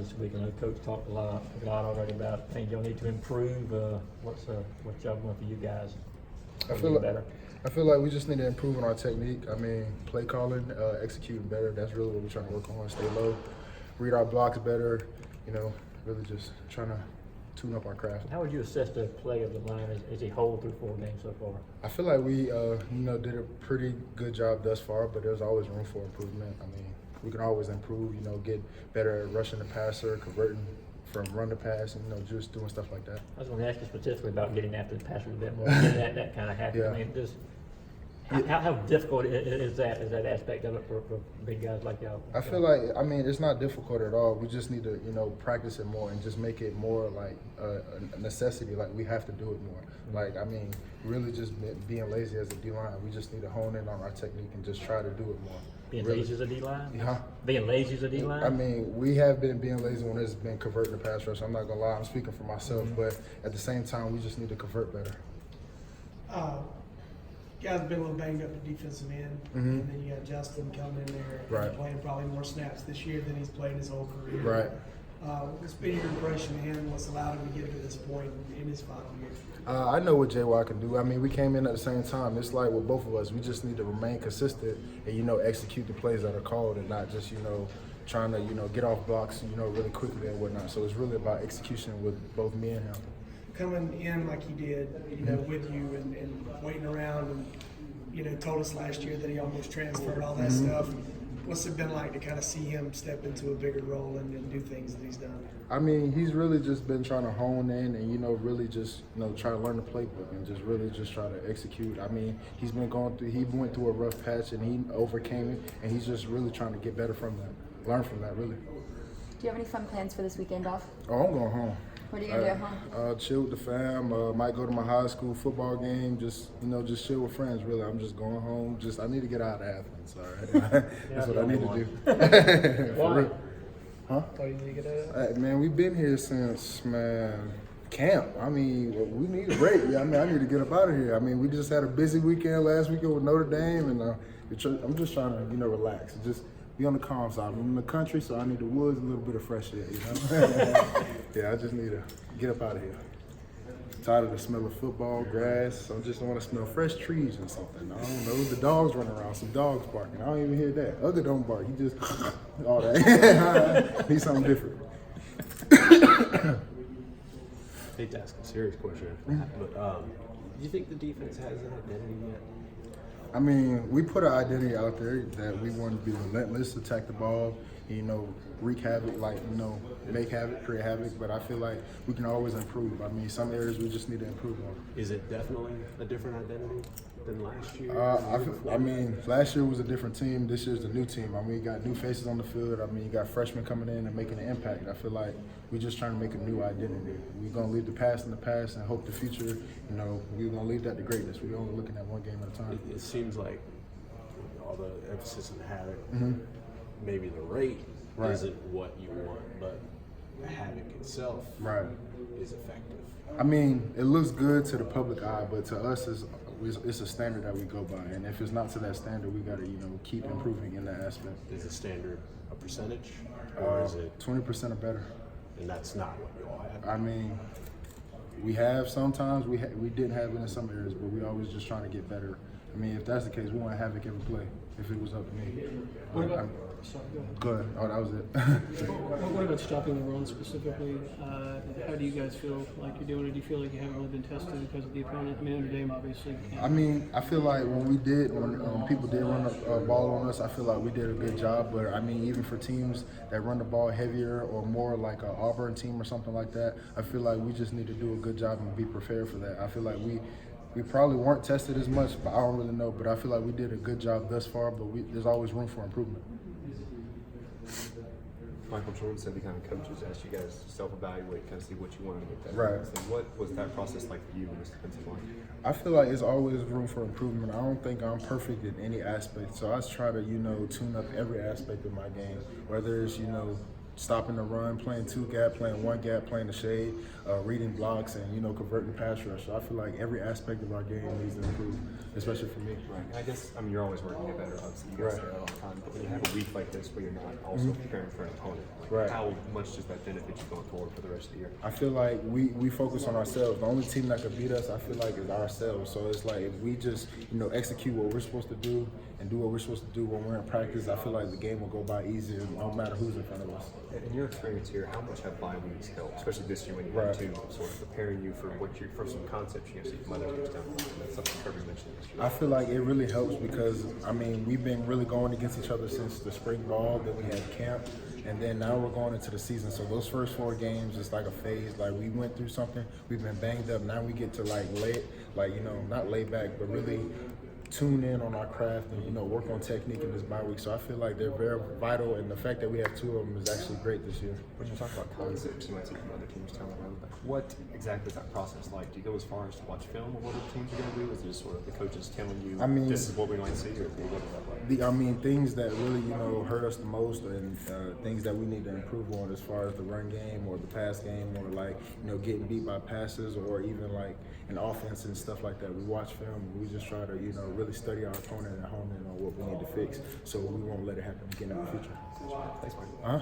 this week? I know Coach talked a lot already about things y'all need to improve. What's job one for you guys? I feel like we just need to improve on our technique. I mean, play calling, executing better. That's really what we're trying to work on. Stay low, read our blocks better. Really just trying to tune up our craft. How would you assess the play of the line as a whole through 4 games so far? I feel like we, did a pretty good job thus far, but there's always room for improvement. I mean, we can always improve. Get better at rushing the passer, converting from run to pass, and just doing stuff like that. I was going to ask you specifically about getting after the passer a bit more, getting that kind of happen. Yeah. I mean, how difficult is that aspect of it for big guys like y'all? I feel like, it's not difficult at all. We just need to, practice it more and just make it more like a necessity. Like, we have to do it more. Really just being lazy as a D-line. We just need to hone in on our technique and just try to do it more. Being lazy as a D-line? Yeah. Being lazy as a D-line? We have been being lazy when it's been converting the pass rush. I'm not going to lie. I'm speaking for myself. But at the same time, we just need to convert better. Guys have been a little banged up at defensive end, and then you got Justin coming in there and playing probably more snaps this year than he's played his whole career. Right. What's been your impression of him? What's allowed him to get to this point in his final year? I know what JY can do. We came in at the same time. It's like with both of us, we just need to remain consistent and, execute the plays that are called and not just, trying to, get off blocks, really quickly and whatnot. So it's really about execution with both me and him. Coming in like he did, with you and waiting around and, told us last year that he almost transferred, all that stuff. What's it been like to kind of see him step into a bigger role and do things that he's done? He's really just been trying to hone in and, really just, try to learn the playbook and just really just try to execute. He went through a rough patch and he overcame it, and he's just really trying to get better from that, learn from that, really. Do you have any fun plans for this weekend off? Oh, I'm going home. What are you going to do at home? Chill with the fam. Might go to my high school football game. Just chill with friends, really. I'm just going home. I need to get out of Athens, all right? That's what I need to do. For real. Huh? Why do you need to get out? Man, we've been here since, camp. We need a break. I need to get up out of here. We just had a busy weekend last weekend with Notre Dame, and I'm just trying to, relax. Just be on the calm side. I'm in the country, so I need the woods, a little bit of fresh air, Yeah, I just need to get up out of here. Tired of the smell of football, grass. I just want to smell fresh trees or something. I don't know. The dogs running around, some dogs barking. I don't even hear that. Other don't bark. He just, all that. Need something different. I hate to ask a serious question, but do you think the defense has an identity yet? We put an identity out there that we want to be relentless, attack the ball, wreak havoc, make havoc, create havoc. But I feel like we can always improve. Some areas we just need to improve on. Is it definitely a different identity than last year? Last year was a different team. This year's a new team. You got new faces on the field. You got freshmen coming in and making an impact. I feel like we're just trying to make a new identity. We're going to leave the past in the past and hope the future, we're going to leave that to greatness. We're only looking at one game at a time. It seems like all the emphasis on havoc, maybe the rate isn't what you want, but the havoc itself is effective. It looks good to the public eye, but to us, it's a standard that we go by. And if it's not to that standard, we got to, keep improving in that aspect. Is the standard a percentage, or is it 20% or better? And that's not what you all have. We have sometimes. We didn't have it in some areas, but we always just trying to get better. If that's the case, we want to havoc every play. If it was up to me. Go ahead. Oh, that was it. What about stopping the run specifically? How do you guys feel like you're doing it? Do you feel like you haven't really been tested because of the opponent? Notre Dame obviously can't. I feel like when people did run the ball on us, I feel like we did a good job. But even for teams that run the ball heavier or more like an Auburn team or something like that, I feel like we just need to do a good job and be prepared for that. I feel like we probably weren't tested as much, but I don't really know. But I feel like we did a good job thus far, but there's always room for improvement. Michael Jordan said the kind of coaches asked you guys to self-evaluate, kind of see what you wanted to get that. Right. So what was that process like for you in this defensive line? I feel like it's always room for improvement. I don't think I'm perfect in any aspect, so I try to, tune up every aspect of my game, whether it's, stopping the run, playing 2 gap, playing 1 gap, playing the shade, reading blocks, and converting pass rush. So I feel like every aspect of our game needs to improve, especially for me. Right. And I guess you're always working to get better. Obviously, you guys say that all the time. But when you have a week like this where you're not also preparing for an opponent, how much does that benefit you going forward for the rest of the year? I feel like we focus on ourselves. The only team that could beat us, I feel like, is ourselves. So it's like if we just execute what we're supposed to do and do what we're supposed to do when we're in practice, I feel like the game will go by easier no matter who's in front of us. In your experience here, how much have bye weeks helped, especially this year when you had to sort of preparing you for for some concepts you see from other teams down the line? That's something Kirby mentioned yesterday. I feel like it really helps because we've been really going against each other since the spring ball. Then we had camp, and then now we're going into the season. So those first 4 games, it's like a phase. Like we went through something, we've been banged up. Now we get to not lay back, but really tune in on our craft and work on technique in this bye week. So I feel like they're very vital, and the fact that we have 2 of them is actually great this year. When you talk about concepts you might see from other teams down the road, what exactly is that process like? Do you go as far as to watch film of what other teams are going to do? Is it just sort of the coaches telling you this is what we might see, or what is that like? Things that really hurt us the most, and things that we need to improve on as far as the run game or the pass game, or getting beat by passes, or even like an offense and stuff like that. We watch film and we just try to really study our opponent and hone in on what we need to fix, so we won't let it happen again in the future. Thanks, Mike. Huh?